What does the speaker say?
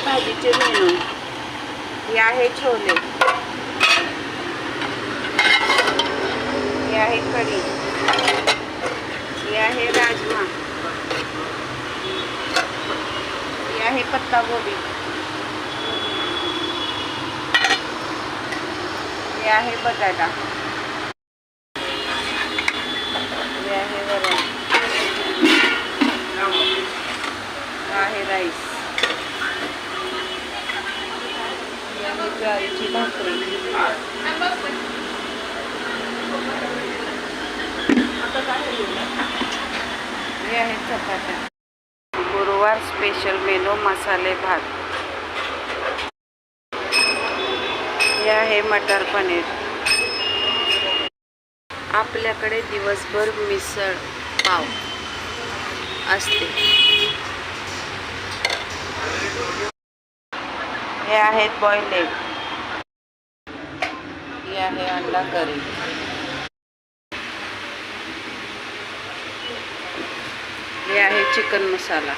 भाजीचे मेनू. हे आहे छोले, हे आहे कढी, हे आहे राजमा, हे आहे पत्ता गोबी, हे आहे बटाटा, हे आहे वरण, हा आहे राईस, हे आहे ज्वारीची भाकरी, हे आहे चपात्या. गुरुवार स्पेशल मेनू मसाले भात. हे आहे मटर पनीर. आपल्याकडे दिवसभर मिसळ पाव असते. हे आहेत बॉइल्ड एग, हे आहे अंडा करी, हे आहे चिकन मसाला.